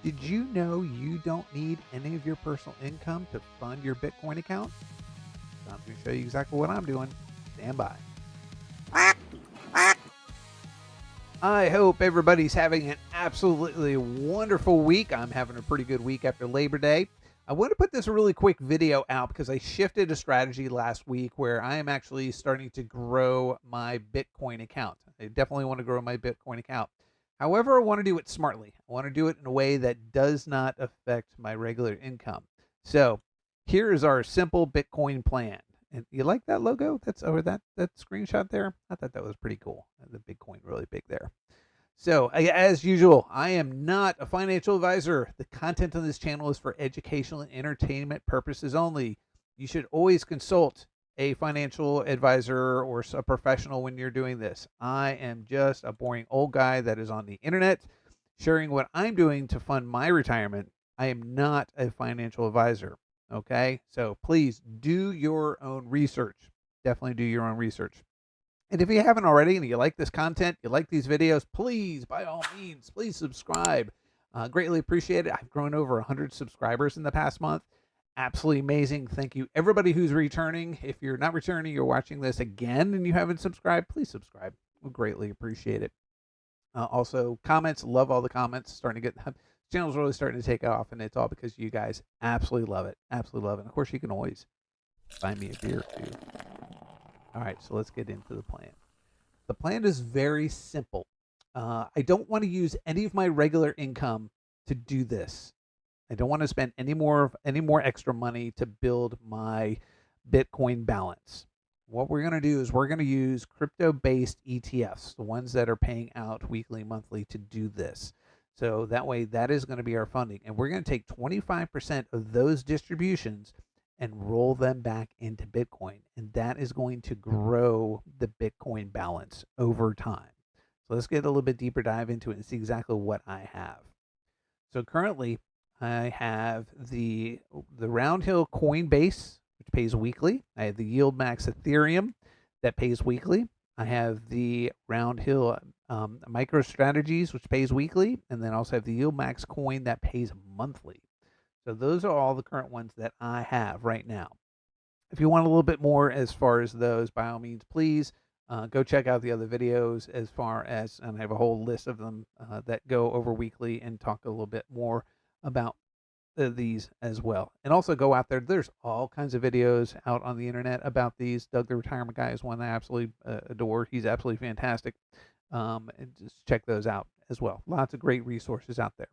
Did you know you don't need any of your personal income to fund your Bitcoin account? So I'm going to show you exactly what I'm doing. Stand by. I hope everybody's having an absolutely wonderful week. I'm having a pretty good week after Labor Day. I want to put this really quick video out because I shifted a strategy last week where I am actually starting to grow my Bitcoin account. I definitely want to grow my Bitcoin account. However, I want to do it smartly. I want to do it in a way that does not affect my regular income. So here is our simple Bitcoin plan. And you like that logo? That's over that screenshot there. I thought that was pretty cool. The Bitcoin really big there. So, as usual, I am not a financial advisor. The content on this channel is for educational and entertainment purposes only. You should always consult a financial advisor or a professional when you're doing this. I am just a boring old guy that is on the internet sharing what I'm doing to fund my retirement. I am not a financial advisor. Okay, so please do your own research. Definitely do your own research. And if you haven't already and you like this content, you like these videos, please, by all means, please subscribe. Greatly appreciate it. I've grown over 100 subscribers in the past month. Absolutely amazing. Thank you, everybody who's returning. If you're not returning, you're watching this again and you haven't subscribed, please subscribe. We'll greatly appreciate it. Also, comments, love all the comments. Starting to get the channel's really starting to take off, and it's all because you guys absolutely love it. Absolutely love it. And of course, you can always buy me a beer too. All right, so let's get into the plan. The plan is very simple. I don't want to use any of my regular income to do this. I don't want to spend any more extra money to build my Bitcoin balance. What we're going to do is we're going to use crypto-based ETFs, the ones that are paying out weekly, monthly to do this. So that way, that is going to be our funding. And we're going to take 25% of those distributions and roll them back into Bitcoin. And that is going to grow the Bitcoin balance over time. So let's get a little bit deeper dive into it and see exactly what I have. So currently, I have the Roundhill Coinbase, which pays weekly. I have the Yield Max Ethereum that pays weekly. I have the Roundhill MicroStrategies, which pays weekly, and then also have the Yield Max coin that pays monthly. So those are all the current ones that I have right now. If you want a little bit more as far as those, by all means, please go check out the other videos as far as, and I have a whole list of them that go over weekly and talk a little bit more about these as well. And also go out there. There's all kinds of videos out on the internet about these. Doug the Retirement Guy is one I absolutely adore. He's absolutely fantastic. And just check those out as well. Lots of great resources out there.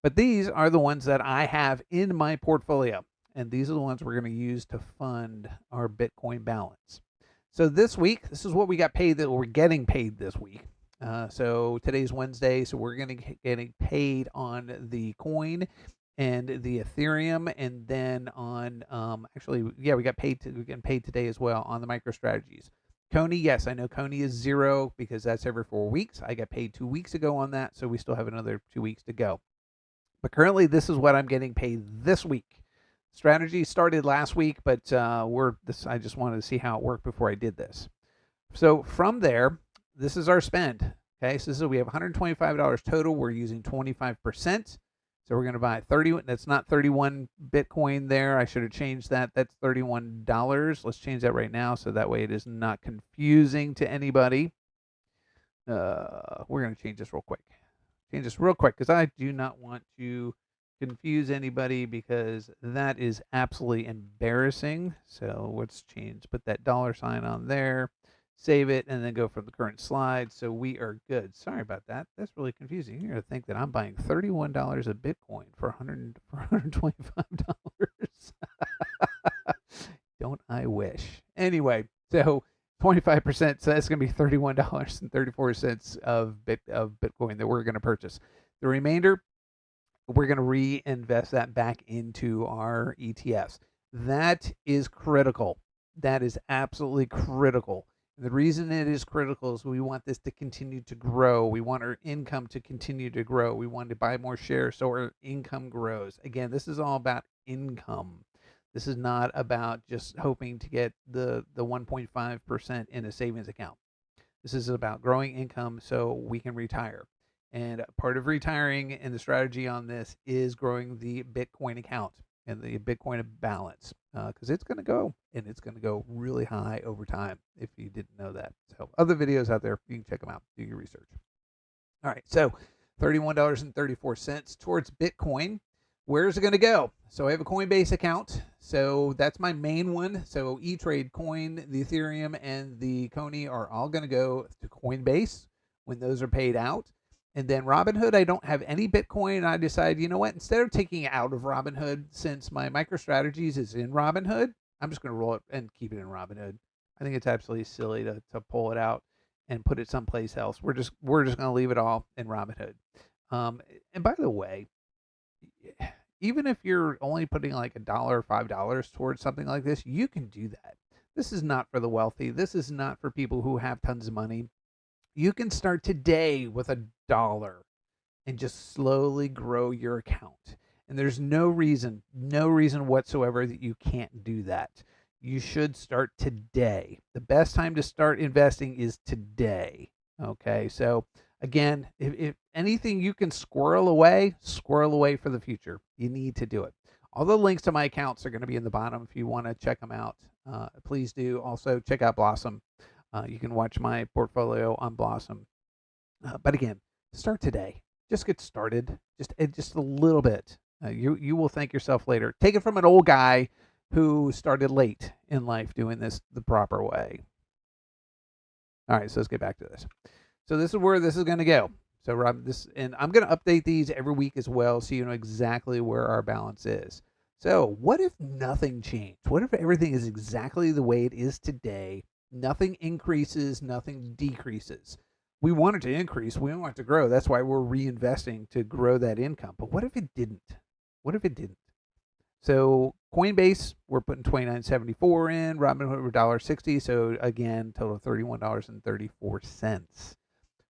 But these are the ones that I have in my portfolio. And these are the ones we're going to use to fund our Bitcoin balance. So this week, this is what we got paid that we're getting paid this week. So today's Wednesday, so we're going to getting paid on the coin and the Ethereum, and then on we got paid. We're getting paid today as well on the MicroStrategies. Coney, yes, I know Coney is 0 because that's every 4 weeks. I got paid 2 weeks ago on that, so we still have another 2 weeks to go. But currently, this is what I'm getting paid this week. Strategy started last week, but I just wanted to see how it worked before I did this. So from there, this is our spend. Okay, so we have $125 total. We're using 25%. So we're going to buy 30. That's not 31 Bitcoin there. I should have changed that. That's $31. Let's change that right now so that way it is not confusing to anybody. We're going to change this real quick. Because I do not want to confuse anybody because that is absolutely embarrassing. So let's put that $sign on there, save it, and then go for the current slide. So we are good. Sorry about that. That's really confusing. You're going to think that I'm buying $31 of Bitcoin for $125. Don't I wish? Anyway, so 25%, so that's going to be $31.34 of Bitcoin that we're going to purchase. The remainder, we're going to reinvest that back into our ETFs. That is critical. That is absolutely critical. And the reason it is critical is we want this to continue to grow. We want our income to continue to grow. We want to buy more shares so our income grows. Again, this is all about income. This is not about just hoping to get the 1.5% in a savings account. This is about growing income so we can retire. And part of retiring and the strategy on this is growing the Bitcoin account and the Bitcoin balance, because it's going to go, and it's going to go really high over time if you didn't know that. So other videos out there, you can check them out, do your research. All right, so $31.34 towards Bitcoin. Where's it going to go? So I have a Coinbase account. So that's my main one. So E-Trade, Coin, the Ethereum, and the Coney are all going to go to Coinbase when those are paid out. And then Robinhood, I don't have any Bitcoin. I decided, you know what? Instead of taking it out of Robinhood, since my MicroStrategies is in Robinhood, I'm just going to roll it and keep it in Robinhood. I think it's absolutely silly to pull it out and put it someplace else. We're just going to leave it all in Robinhood. And by the way, even if you're only putting like $1 or $5 towards something like this, you can do that. This is not for the wealthy. This is not for people who have tons of money. You can start today with $1 and just slowly grow your account. And there's no reason whatsoever that you can't do that. You should start today. The best time to start investing is today. Okay, so again, if anything you can squirrel away for the future. You need to do it. All the links to my accounts are going to be in the bottom if you want to check them out. Please do. Also, check out Blossom. You can watch my portfolio on Blossom. But again, start today. Just get started. Just a little bit. You will thank yourself later. Take it from an old guy who started late in life doing this the proper way. All right, so let's get back to this. So this is where this is going to go. So Rob, and I'm going to update these every week as well, so you know exactly where our balance is. So what if nothing changed? What if everything is exactly the way it is today? Nothing increases, nothing decreases. We want it to increase. We want it to grow. That's why we're reinvesting to grow that income. But what if it didn't? What if it didn't? So Coinbase, we're putting $29.74 in. Robinhood, we're $1.60. So again, total $31.34.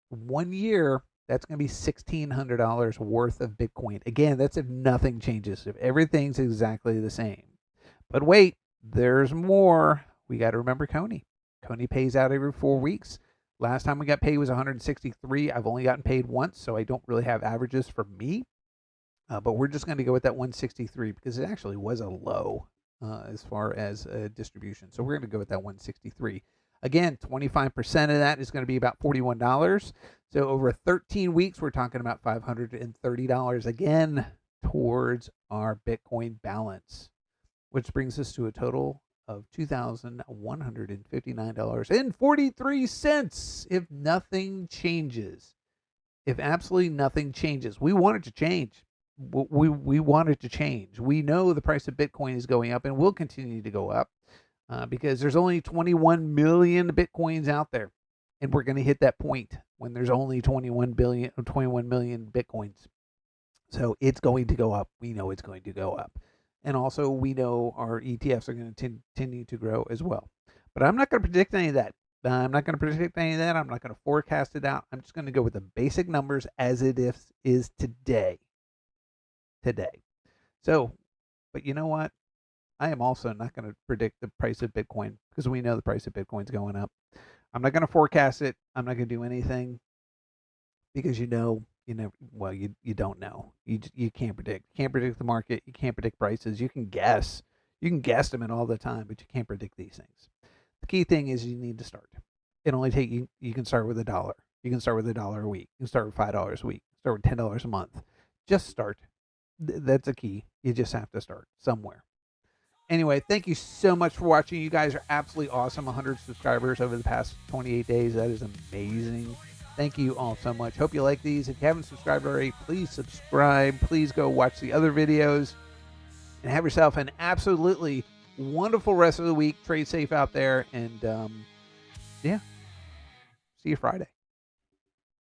1 year, that's going to be $1,600 worth of Bitcoin. Again, that's if nothing changes, if everything's exactly the same. But wait, there's more. We got to remember Coney. Coney pays out every 4 weeks. Last time we got paid was 163. I've only gotten paid once, so I don't really have averages for me. But we're just going to go with that 163 because it actually was a low as far as distribution. So we're going to go with that 163. Again, 25% of that is going to be about $41. So over 13 weeks, we're talking about $530 again towards our Bitcoin balance, which brings us to a total of $2,159.43 if nothing changes. If absolutely nothing changes. We want it to change. We want it to change. We know the price of Bitcoin is going up and will continue to go up because there's only 21 million Bitcoins out there. And we're going to hit that point when there's only 21 million Bitcoins. So it's going to go up. We know it's going to go up. And also, we know our ETFs are going to continue to grow as well. But I'm not going to predict any of that. I'm not going to predict any of that. I'm not going to forecast it out. I'm just going to go with the basic numbers as it is today. So, but you know what? I am also not going to predict the price of Bitcoin because we know the price of Bitcoin is going up. I'm not going to forecast it. I'm not going to do anything because you don't know. You can't predict. You can't predict the market. You can't predict prices. You can guess. You can guesstimate all the time, but you can't predict these things. The key thing is you need to start. It only take you. You can start with $1. You can start with $1 a week. You can start with $5 a week. Start with $10 a month. Just start. That's a key. You just have to start somewhere. Anyway, thank you so much for watching. You guys are absolutely awesome. 100 subscribers over the past 28 days. That is amazing. Thank you all so much. Hope you like these. If you haven't subscribed already, please subscribe. Please go watch the other videos. And have yourself an absolutely wonderful rest of the week. Trade safe out there. And, yeah. See you Friday.